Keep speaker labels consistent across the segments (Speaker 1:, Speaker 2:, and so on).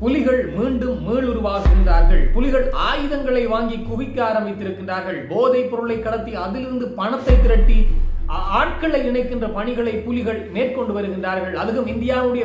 Speaker 1: புலிகள் மீண்டும் மீளுருவாகின்றார்கள். புலிகள் ஆயுதங்களை வாங்கி குவிக்க ஆரம்பித்திருக்கின்றார்கள். போதைப் பொருளை கடத்தி அதிலிருந்து பணத்தை திரட்டி ஆட்களை இணைக்கின்ற பணிகளை புலிகள் மேற்கொண்டு வருகின்றார்கள். அதுவும் இந்தியாவுடைய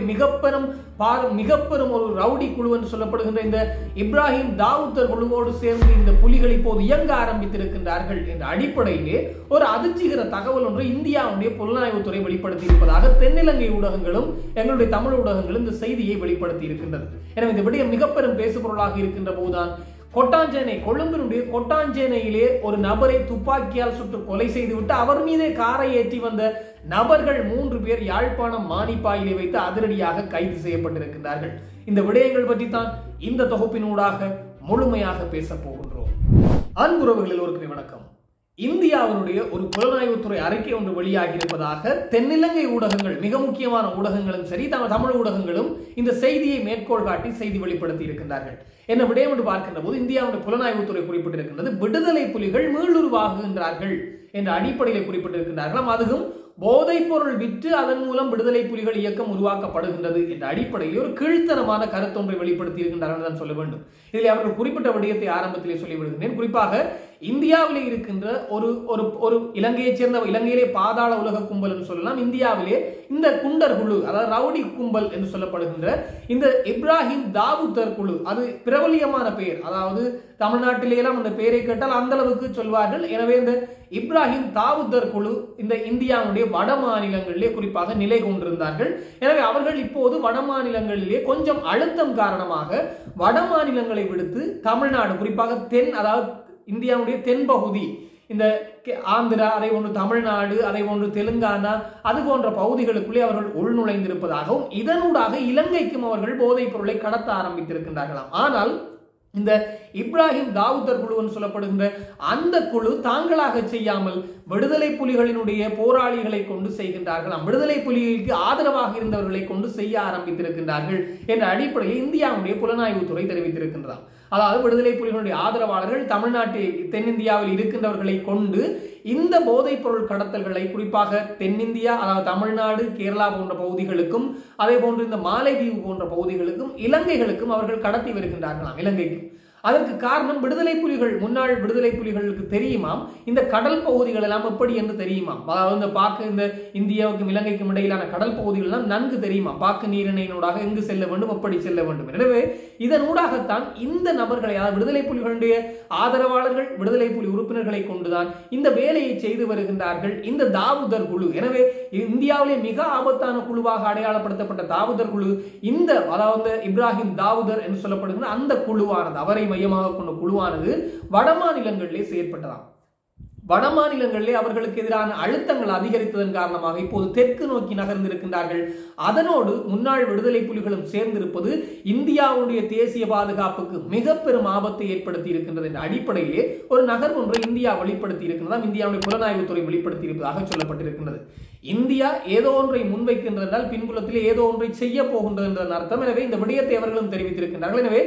Speaker 1: மிகப்பெரும் ஒரு ரவுடி குழு என்று சொல்லப்படுகின்ற இந்த இப்ராஹிம் தாவூதர் குழுவோடு சேர்ந்து இந்த புலிகள் இப்போது இயங்க ஆரம்பித்திருக்கின்றார்கள் என்ற அடிப்படையிலே ஒரு அதிர்ச்சிகர தகவல் ஒன்று இந்தியாவுடைய புலனாய்வுத்துறை வெளிப்படுத்தி இருப்பதாக தென்னிலங்கை ஊடகங்களும் எங்களுடைய தமிழ் ஊடகங்களும் இந்த செய்தியை வெளிப்படுத்தி இருக்கின்றது. எனவே இந்த விடயம் மிகப்பெரும் பேசுபொருளாக இருக்கின்ற போதுதான் கொழும்பினுடைய கொட்டாஞ்சேனையிலே ஒரு நபரை துப்பாக்கியால் சுட்டு கொலை செய்துவிட்டு அவர் மீதே காரை ஏற்றி வந்த நபர்கள் 3 பேர் யாழ்ப்பாணம் மானிப்பாயிலே வைத்து அதிரடியாக கைது செய்யப்பட்டிருக்கின்றார்கள். இந்த விடயங்கள் பற்றி தான் இந்த தொகுப்பினூடாக முழுமையாக பேச போகின்றோம். அன்புறவுகள் எல்லோருக்குமே வணக்கம். இந்தியாவினுடைய ஒரு புலனாய்வுத்துறை அறிக்கை ஒன்று வெளியாகி இருப்பதாக தென்னிலங்கை ஊடகங்கள், மிக முக்கியமான ஊடகங்களும் சரி, தமிழ் ஊடகங்களும் இந்த செய்தியை மேற்கோள் காட்டி செய்தி வெளிப்படுத்தி இருக்கின்றார்கள். என்ன விடயம் என்று பார்க்கின்ற போது இந்தியாவுடைய புலனாய்வுத்துறை குறிப்பிட்டிருக்கின்றது, விடுதலை புலிகள் மீளுருவாகுகின்றார்கள் என்ற அடிப்படையில் குறிப்பிட்டிருக்கின்றார்களாம். அதுவும் போதைப் பொருள் விற்று அதன் மூலம் விடுதலை புலிகள் இயக்கம் உருவாக்கப்படுகின்றது என்ற அடிப்படையில் ஒரு கீழ்த்தனமான கருத்தொன்றை வெளிப்படுத்தி இருக்கின்றார்கள் தான் சொல்ல வேண்டும். இதில் அவர்கள் குறிப்பிட்ட விடயத்தை ஆரம்பத்திலே சொல்லிவிடுகின்றேன். குறிப்பாக இந்தியாவிலே இருக்கின்ற ஒரு இலங்கையைச் சேர்ந்த, இலங்கையிலே பாதாள உலக கும்பல் என்று சொல்லலாம், இந்தியாவிலே இந்த குண்டர் குழு, அதாவது ரவுடி கும்பல் என்று சொல்லப்படுகின்ற இந்த இப்ராஹிம் தாவூதர் குழு, அது பிரபலியமான பெயர். அதாவது தமிழ்நாட்டிலே எல்லாம் அந்த பெயரை கேட்டால் அந்த அளவுக்கு சொல்வார்கள். எனவே இந்த இப்ராஹிம் தாவூதர் குழு இந்த இந்தியாவுடைய வட மாநிலங்களிலே குறிப்பாக நிலை கொண்டிருந்தார்கள். எனவே அவர்கள் இப்போது வட மாநிலங்களிலே கொஞ்சம் அழுத்தம் காரணமாக வட மாநிலங்களை விடுத்து தமிழ்நாடு, குறிப்பாக அதாவது இந்தியாவுடைய தென்பகுதி, இந்த ஆந்திரா, அதை போன்று தமிழ்நாடு, அதை போன்று தெலுங்கானா, அது போன்ற பகுதிகளுக்குள்ளே அவர்கள் உள்நுழைந்திருப்பதாகவும் இதனூடாக இலங்கைக்கும் அவர்கள் போதைப் பொருளை கடத்த ஆரம்பித்திருக்கின்றார்களாம். ஆனால் இந்த இப்ராஹிம் தாவூதர் குழு சொல்லப்படுகின்ற அந்த குழு தாங்களாக செய்யாமல் விடுதலை புலிகளினுடைய போராளிகளை கொண்டு செய்கின்றார்களாம். விடுதலை புலிகளுக்கு ஆதரவாக இருந்தவர்களை கொண்டு செய்ய ஆரம்பித்திருக்கின்றார்கள் என்ற அடிப்படையில் இந்தியாவுடைய புலனாய்வுத்துறை தெரிவித்திருக்கின்றார். அதாவது விடுதலை புலிகளுடைய ஆதரவாளர்கள் தமிழ்நாட்டில், தென்னிந்தியாவில் இருக்கின்றவர்களை கொண்டு இந்த போதைப் பொருள் கடத்தல்களை குறிப்பாக தென்னிந்தியா, அதாவது தமிழ்நாடு, கேரளா போன்ற பகுதிகளுக்கும், அதே போன்று இந்த மாலைதீவு போன்ற பகுதிகளுக்கும், இலங்கைகளுக்கும் அவர்கள் கடத்தி வருகின்றார்களாம். இலங்கைக்கு அதற்கு காரணம் விடுதலை புலிகள், முன்னாள் விடுதலை புலிகளுக்கு தெரியுமாம் இந்த கடல் பகுதிகள் எல்லாம் எப்படி என்று தெரியுமாம். அதாவது இந்த இந்தியாவுக்கும் இலங்கைக்கும் இடையிலான கடல் பகுதிகள் எல்லாம் நன்கு தெரியுமா, பாக்கு நீரிணையினூடாக எங்கு செல்ல வேண்டும், எப்படி செல்ல வேண்டும். எனவே இதனூடாகத்தான் இந்த நபர்களை, அதாவது விடுதலை புலிகளுடைய ஆதரவாளர்கள், விடுதலை புலி உறுப்பினர்களை கொண்டுதான் இந்த வேலையை செய்து வருகின்றார்கள் இந்த தாவூதர் குழு. எனவே இந்தியாவிலே மிக ஆபத்தான குழுவாக அடையாளப்படுத்தப்பட்ட தாவூதர் குழு, இந்த அதாவது இப்ராஹிம் தாவூதர் என்று சொல்லப்படுகிற அந்த குழுவானது, அவரை மையமாக கொண்ட குழுவானது வட மாநிலங்களிலே செயற்பட்டதாம். வட மாநிலங்களிலே அவர்களுக்கு எதிரான அழுத்தங்கள் அதிகரித்ததன் காரணமாக இப்போது தெற்கு நோக்கி நகர்ந்திருக்கின்றார்கள். அதனோடு முன்னாள் விடுதலை புலிகளும் சேர்ந்திருப்பது இந்தியாவுடைய தேசிய பாதுகாப்புக்கு மிக பெரும் ஆபத்தை ஏற்படுத்தி இருக்கின்றது என்ற அடிப்படையிலே ஒரு நகர்வு ஒன்றை இந்தியா வெளிப்படுத்தி இருக்கின்றதாம். இந்தியாவுடைய புலனாய்வுத்துறை வெளிப்படுத்தி இருப்பதாக சொல்லப்பட்டிருக்கின்றது. இந்தியா ஏதோ ஒன்றை முன்வைக்கின்றதால் பின்புலத்திலே ஏதோ ஒன்றை செய்ய போகின்றது என்ற அர்த்தம். எனவே இந்த விடயத்தை அவர்களும் தெரிவித்திருக்கின்றார்கள். எனவே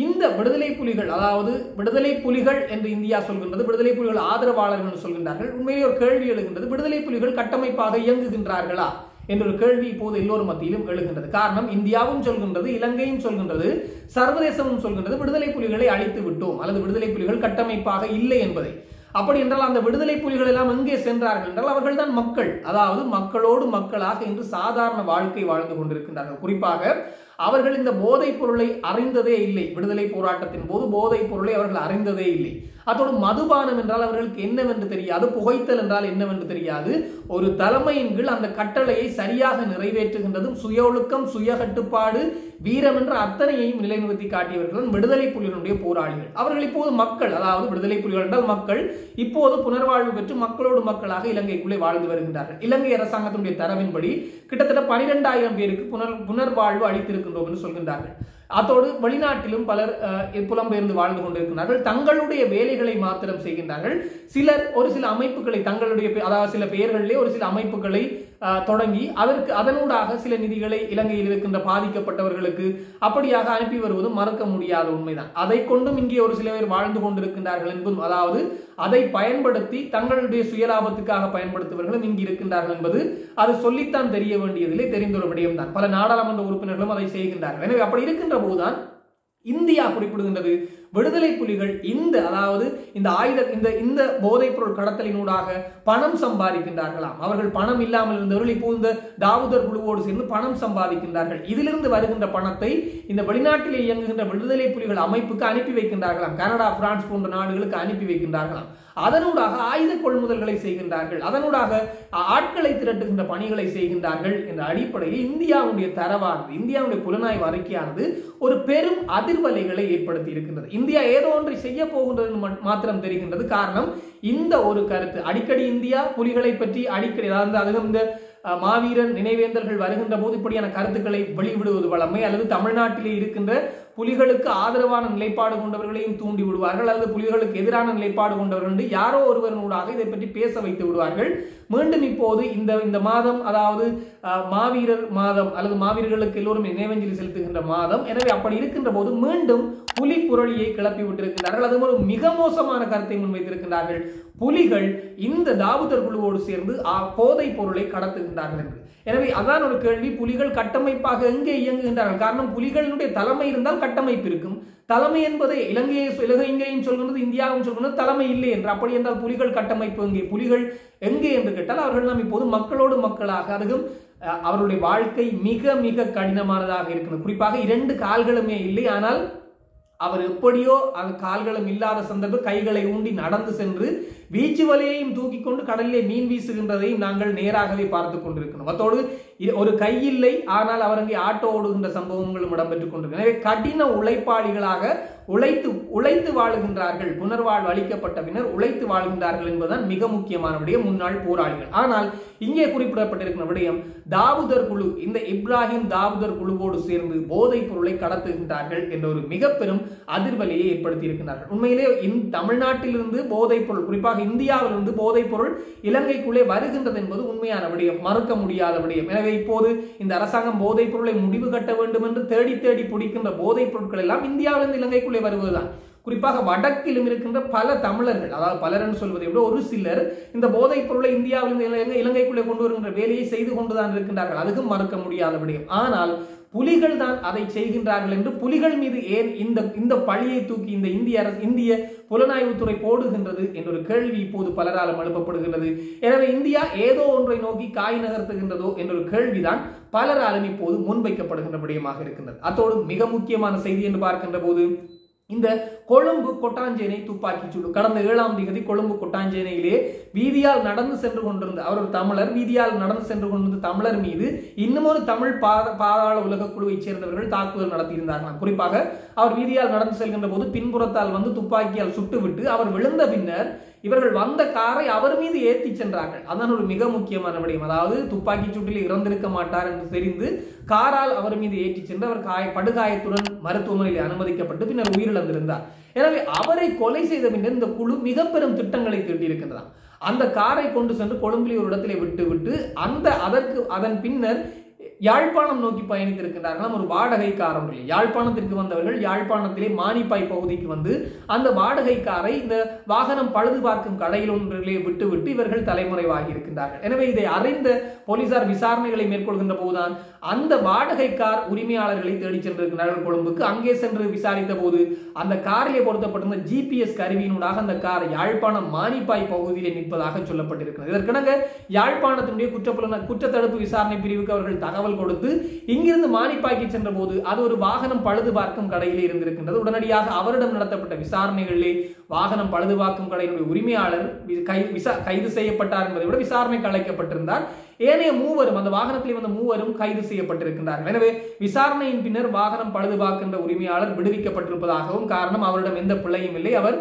Speaker 1: இந்த விடுதலை புலிகள், அதாவது விடுதலை புலிகள் என்று இந்தியா சொல்கின்றது, விடுதலை புலிகள் ஆதரவாளர்கள் சொல்கின்றார்கள். உண்மையிலே ஒரு கேள்வி எழுகின்றது, விடுதலை புலிகள் கட்டமைப்பாக இயங்குகின்றார்களா என்ற ஒரு கேள்வி இப்போது எல்லோரும் மத்தியிலும் எழுகின்றது. காரணம், இந்தியாவும் சொல்கின்றது, இலங்கையும் சொல்கின்றது, சர்வதேசமும் சொல்கின்றது, விடுதலை புலிகளை அழித்து விட்டோம் அல்லது விடுதலை புலிகள் கட்டமைப்பாக இல்லை என்பதை. அப்படி என்றால் அந்த விடுதலை புலிகள் எல்லாம் எங்கே சென்றார்கள் என்றால் அவர்கள் தான் மக்கள், அதாவது மக்களோடு மக்களாக இன்று சாதாரண வாழ்க்கை வாழ்ந்து கொண்டிருக்கின்றார்கள். குறிப்பாக அவர்கள் இந்த போதைப் பொருளை அறிந்ததே இல்லை. விடுதலை போராட்டத்தின் போது போதைப் பொருளை அவர்கள் அறிந்ததே இல்லை. அதோடு மதுபானம் என்றால் அவர்களுக்கு என்னவென்று தெரியாது, புகைத்தல் என்றால் என்னவென்று தெரியாது. ஒரு தலைமையின் கீழ் அந்த கட்டளையை சரியாக நிறைவேற்றுகின்றதும் சுய ஒழுக்கம், சுய கட்டுப்பாடு, வீரம் என்ற அத்தனையையும் நிலைநிறுத்தி காட்டியவர்கள் விடுதலை புலிகளுடைய போராளிகள். அவர்கள் இப்போது மக்கள், அதாவது விடுதலை புலிகள் என்றால் மக்கள், இப்போது புனர்வாழ்வு பெற்று மக்களோடு மக்களாக இலங்கைக்குள்ளே வாழ்ந்து வருகின்றார்கள். இலங்கை அரசாங்கத்தினுடைய தரவின்படி கிட்டத்தட்ட 12,000 பேருக்கு புனர்வாழ்வு அளித்திருக்கின்றோம் என்று சொல்கின்றார்கள். அதோடு வெளிநாட்டிலும் பலர் புலம்பெயர்ந்து வாழ்ந்து கொண்டிருக்கிறார்கள். தங்களுடைய வேலைகளை மாத்திரம் செய்கின்றார்கள். சிலர் ஒரு சில அமைப்புகளை தங்களுடைய, அதாவது சில பெயர்களிலே ஒரு சில அமைப்புகளை தொடங்கி அதனூடாக சில நிதிகளை இலங்கையில் இருக்கின்ற பாதிக்கப்பட்டவர்களுக்கு அப்படியாக அனுப்பி வருவதும் மறக்க முடியாத உண்மைதான். அதை கொண்டும் இங்கே ஒரு சில பேர் வாழ்ந்து கொண்டிருக்கின்றார்கள் என்பதும், அதாவது அதை பயன்படுத்தி தங்களுடைய சுயலாபத்துக்காக பயன்படுத்துவர்களும் இங்கு இருக்கின்றார்கள் என்பது அது சொல்லித்தான் தெரிய வேண்டியதில்லை, தெரிந்த ஒரு விடயம்தான். பல நாடாளுமன்ற உறுப்பினர்களும் அதை செய்கின்றார்கள். எனவே அப்படி இருக்கின்ற போதுதான் இந்தியா குறிப்பிடுகின்றது விடுதலை புலிகள் இந்த போதைப் பொருள் கடத்தலினூடாக பணம் சம்பாதிக்கின்றார்களாம். அவர்கள் பணம் இல்லாமல் இருந்தவர்கள் இப்போ இந்த தாவூதர் குழுவோடு சேர்ந்து பணம் சம்பாதிக்கின்றார்கள். இதிலிருந்து வருகின்ற பணத்தை இந்த வெளிநாட்டிலே இயங்குகின்ற விடுதலை புலிகள் அமைப்புக்கு அனுப்பி வைக்கின்றார்களாம். கனடா, பிரான்ஸ் போன்ற நாடுகளுக்கு அனுப்பி வைக்கின்றார்களாம். அதனூடாக ஆயுத கொள்முதல்களை செய்கின்றார்கள், அதனூடாக ஆட்களை திரட்டுகின்ற பணிகளை செய்கின்றார்கள் என்ற அடிப்படையில் இந்தியாவுடைய தரவானது, இந்தியாவுடைய புலனாய்வு அறிக்கையானது ஒரு பெரும் அதிர்வலைகளை ஏற்படுத்தி இருக்கின்றது. இந்தியா ஏதோ ஒன்றை செய்ய போகின்றது மாத்திரம் தெரிகின்றது. காரணம், இந்த ஒரு கருத்து அடிக்கடி இந்தியா புலிகளை பற்றி அடிக்கடி, அதாவது இந்த மாவீரர் நினைவேந்தல்கள் வருகின்ற போது இப்படியான கருத்துக்களை வெளிவிடுவது வழமை, அல்லது தமிழ்நாட்டிலே இருக்கின்ற புலிகளுக்கு ஆதரவான நிலைப்பாடு கொண்டவர்களையும் தூண்டி விடுவார்கள், அல்லது புலிகளுக்கு எதிரான நிலைப்பாடு கொண்டவர்கள் யாரோ ஒருவனூடாக இதை பற்றி பேச வைத்து விடுவார்கள். மீண்டும் இப்போது இந்த மாதம், அதாவது மாவீரர் மாதம் அல்லது மாவீரர்களுக்கு எல்லோரும் நினைவஞ்சலி செலுத்துகின்ற மாதம். எனவே அப்படி இருக்கின்ற போது மீண்டும் புலி புரளியை கிளப்பி விட்டிருக்கிறார்கள். அது ஒரு மிக மோசமான கருத்தை முன்வைத்திருக்கிறார்கள். புலிகள் இந்த தாவூதர் குழுவோடு சேர்ந்து போதைப் பொருளை கடத்துகின்றார்கள் என்று. எனவே அதான் ஒரு கேள்வி, புலிகள் கட்டமைப்பாக எங்கே இயங்குகின்றார்கள்? காரணம், புலிகளுடைய தலைமை இருந்தால் கட்டமைப்பு இருக்கும். தலைமை என்பதை இலங்கையும் சொல்கிறது, இந்தியாவும் சொல்கிறது, தலைமை இல்லை என்று. அப்படி என்றால் புலிகள் கட்டமைப்பு எங்கே, புலிகள் எங்கே என்று கேட்டால் அவர்கள் நாம் இப்போது மக்களோடு மக்களாக, அதுவும் அவருடைய வாழ்க்கை மிக மிக கடினமானதாக இருக்கிறது. குறிப்பாக 2 கால்களுமே இல்லை, ஆனால் அவர் எப்படியோ அது கால்களும் இல்லாத சந்தர்ப்பம் கைகளை ஊண்டி நடந்து சென்று வீச்சு வலையையும் தூக்கி கொண்டு கடலிலே மீன் வீசுகின்றதையும் நாங்கள் நேராகவே பார்த்து கொண்டிருக்கிறோம். அதோடு ஒரு கை இல்லை, ஆனால் அவர் அங்கே ஆட்டோ ஓடுகின்ற சம்பவங்களும் இடம்பெற்றுக் கொண்டிருக்கிறது. எனவே கடின உழைப்பாளிகளாக உழைத்து வாழுகின்றார்கள். புனர்வாழ்வு அளிக்கப்பட்ட பின்னர் உழைத்து வாழ்கின்றார்கள் என்பதுதான் மிக முக்கியமான விடயம், முன்னாள் போராளிகள். ஆனால் இங்கே குறிப்பிடப்பட்டிருக்கிற விடயம், தாவூதர் குழு, இந்த இப்ராஹிம் தாவூதர் குழுவோடு சேர்ந்து போதைப் பொருளை கடத்துகின்றார்கள் என்ற ஒரு மிக பெரும் அதிர்வலையை ஏற்படுத்தி இருக்கின்றார்கள். உண்மையிலே தமிழ்நாட்டிலிருந்து போதைப் பொருள், குறிப்பாக இந்தியாவிலிருந்து போதைப் பொருள் இலங்கைக்குள்ளே வருகின்றது என்பது உண்மையான விடயம், மறுக்க முடியாத விடயம். எனவே இப்போது இந்த அரசாங்கம் போதைப் பொருளை முடிவு கட்ட வேண்டும் என்று தேடி தேடி பிடிக்கின்ற போதைப் பொருட்கள் எல்லாம் இந்தியாவிலிருந்து இலங்கைக்குள்ளே வருவதுதான். குறிப்பாக வடக்கிலும் இருக்கின்ற பல தமிழர்கள், அதாவது பலர் என்று சொல்வதை விட ஒரு சிலர் இந்த போதைப் பொருளை இந்தியாவிலிருந்து இலங்கைக்குள்ளே கொண்டு வருகின்ற வேலையை செய்து கொண்டுதான் இருக்கின்றார்கள். அதுக்கும் மறுக்க முடியாத விடயம். ஆனால் புலிகள் தான் அதை செய்கின்றார்கள் என்று புலிகள் மீது ஏன் இந்த பழியை தூக்கி இந்த இந்திய புலனாய்வுத்துறை போடுகின்றது என்ற ஒரு கேள்வி இப்போது பலராலும் எழுப்பப்படுகின்றது. எனவே இந்தியா ஏதோ ஒன்றை நோக்கி காய் நகர்த்துகின்றதோ என்ற ஒரு கேள்விதான் பலராலும் இப்போது முன்வைக்கப்படுகின்ற விடயமாக இருக்கின்றது. அத்தோடு மிக முக்கியமான செய்தி என்று பார்க்கின்ற போது, இந்த கொழும்பு கொட்டாஞ்சேனை துப்பாக்கி சூடு கடந்த 7ஆம் தேதி கொழும்பு கொட்டாஞ்சேனையிலே வீதியால் நடந்து சென்று கொண்டிருந்த அவர் ஒரு தமிழர், வீதியால் நடந்து சென்று கொண்டிருந்த தமிழர் மீது இன்னும் ஒரு தமிழ் பாதாள உலக குழுவைச் சேர்ந்தவர்கள் தாக்குதல் நடத்தியிருந்தார்கள். குறிப்பாக அவர் வீதியால் நடந்து செல்கின்ற போது பின்புறத்தால் வந்து துப்பாக்கியால் சுட்டுவிட்டு அவர் விழுந்த பின்னர் இவர்கள் வந்த காரை அவர் மீது ஏற்றி சென்றார்கள். அதான் ஒரு மிக முக்கியமான விடயம். அதாவது துப்பாக்கி சூட்டில் இறந்திருக்க மாட்டார் என்று தெரிந்து காரால் அவர் மீது ஏற்றி சென்று அவர் படுகாயத்துடன் மருத்துவமனையில் அனுமதிக்கப்பட்டு பின்னர் உயிரிழந்திருந்தார். எனவே அவரை கொலை செய்த பின்னர் இந்த குழு மிக பெரும் திட்டங்களை தீட்டியிருக்கிறதா. அந்த காரை கொண்டு சென்று கொழும்பில் ஒரு இடத்திலே விட்டு அதன் பின்னர் யாழ்ப்பாணம் நோக்கி பயணித்திருக்கிறார்கள். ஒரு வாடகை காரம் இல்லை, யாழ்ப்பாணத்திற்கு வந்தவர்கள் யாழ்ப்பாணத்திலே மானிப்பாய் பகுதிக்கு வந்து அந்த வாடகை காரை இந்த வாகனம் பழுது பார்க்கும் கடையில் ஒன்றிலே விட்டு இவர்கள் தலைமுறைவாகி இருக்கின்றார்கள். எனவே இதை அறிந்த போலீசார் விசாரணைகளை மேற்கொள்கின்ற போதுதான் அந்த வாடகை கார் உரிமையாளர்களை தேடி சென்றிருக்கிறார்கள் கொழும்புக்கு. அங்கே சென்று விசாரித்த போது அந்த காரிலே பொருத்தப்பட்டிருந்த GPS கருவியினூடாக அந்த கார் யாழ்ப்பாணம் மானிப்பாய் பகுதியிலே நிற்பதாக சொல்லப்பட்டிருக்கிறது. இதற்கிணங்க யாழ்ப்பாணத்தினுடைய குற்றத்தடுப்பு விசாரணை பிரிவுக்கு அவர்கள் தகவல் கொடுத்து இங்கிருந்து மானிப்பாய்க்கு சென்ற போது அது ஒரு வாகனம் பழுது பார்க்கும் கடையிலே இருந்திருக்கின்றது. உடனடியாக அவரிடம் நடத்தப்பட்ட விசாரணைகளிலே வாகனம் பழுது பார்க்கும் கடையினுடைய உரிமையாளர் கைது செய்யப்பட்டார் என்பதை விட விசாரணைக்கு அழைக்கப்பட்டிருந்தார். ஏனைய மூவரும், அந்த வாகனத்தில் வந்த மூவரும் கைது செய்யப்பட்டிருக்கின்றார்கள். எனவே விசாரணையின் பின்னர் வாகனம் பழுது பார்க்கின்ற உரிமையாளர் விடுவிக்கப்பட்டிருப்பதாகவும், காரணம் அவரிடம் எந்த பிழையும் இல்லை, அவர்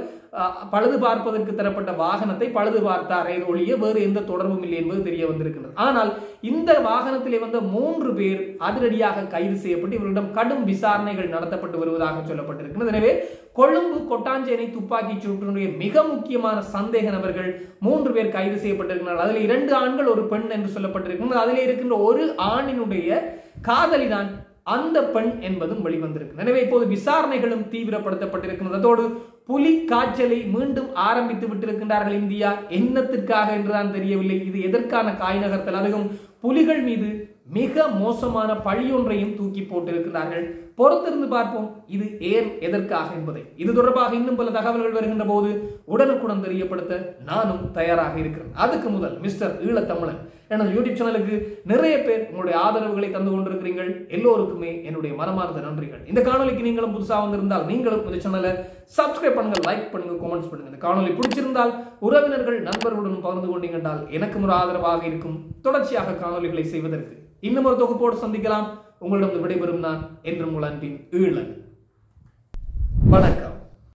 Speaker 1: பழுது பார்ப்பதற்கு தரப்பட்ட வாகனத்தை பழுது பார்த்தாரே ஒழிய வேறு எந்த தொடர்பும் இல்லை என்பது தெரிய வந்திருக்கிறது. ஆனால் இந்த வாகனத்திலே வந்த 3 பேர் அதிரடியாக கைது செய்யப்பட்டு இவர்களிடம் கடும் விசாரணைகள் நடத்தப்பட்டு வருவதாக சொல்லப்பட்டிருக்கிறது. எனவே கொழும்பு கொட்டாஞ்சேனை துப்பாக்கி சூட்டினுடைய மிக முக்கியமான சந்தேக நபர்கள் 3 பேர் கைது செய்யப்பட்டிருக்கிறார்கள். அதில் 2 ஆண்கள் ஒரு பெண் என்று சொல்லப்பட்டிருக்கிறது. அதில் இருக்கின்ற ஒரு ஆணினுடைய காதலிதான் அந்த பெண் என்பதும் வெளிவந்திருக்கு. எனவே இப்போது விசாரணைகளும் தீவிரப்படுத்தப்பட்டிருக்கிறது. அதோடு புலி காய்ச்சலை மீண்டும் ஆரம்பித்து விட்டிருக்கின்றார்கள் இந்தியா. என்னத்திற்காக என்றுதான் தெரியவில்லை. இது எதற்கான காய் நகர்த்தல்? அதுவும் புலிகள் மீது மிக மோசமான பழியொன்றையும் தூக்கி போட்டிருக்கிறார்கள். பொறுத்திருந்து பார்ப்போம் இது ஏன் எதற்காக என்பதை. இது தொடர்பாக இன்னும் பல தகவல்கள் வருகின்ற போது உடனுக்குடன் தெரியப்படுத்த நானும் தயாராக இருக்கிறேன். அதுக்கு முதல் மிஸ்டர் ஈழத்தமிழன் எனது யூடியூப் சேனலுக்கு நிறைய பேர் உங்களுடைய ஆதரவுகளை தந்து கொண்டிருக்கிறீர்கள். எல்லோருக்குமே என்னுடைய மனமார்ந்த நன்றிகள். இந்த காணொலிக்கு நீங்களும் புதுசாக வந்திருந்தால் நீங்களும் இந்த சேனலை சப்ஸ்கிரைப் பண்ணுங்க, லைக் பண்ணுங்க, கமெண்ட்ஸ் பண்ணுங்க. இந்த காணொலி பிடிச்சிருந்தால் உறவினர்கள் நண்பர்களுடன் பகிர்ந்து கொண்டீங்க என்றால் எனக்கும் ஒரு ஆதரவாக இருக்கும். தொடர்ச்சியாக காணொலிகளை செய்வதற்கு இன்னும் ஒரு தொகுப்போடு சந்திக்கலாம். உங்களிடம் விடைபெறும் நான் என்றும் உங்கள் அன்பின் ஈழன். வணக்கம்.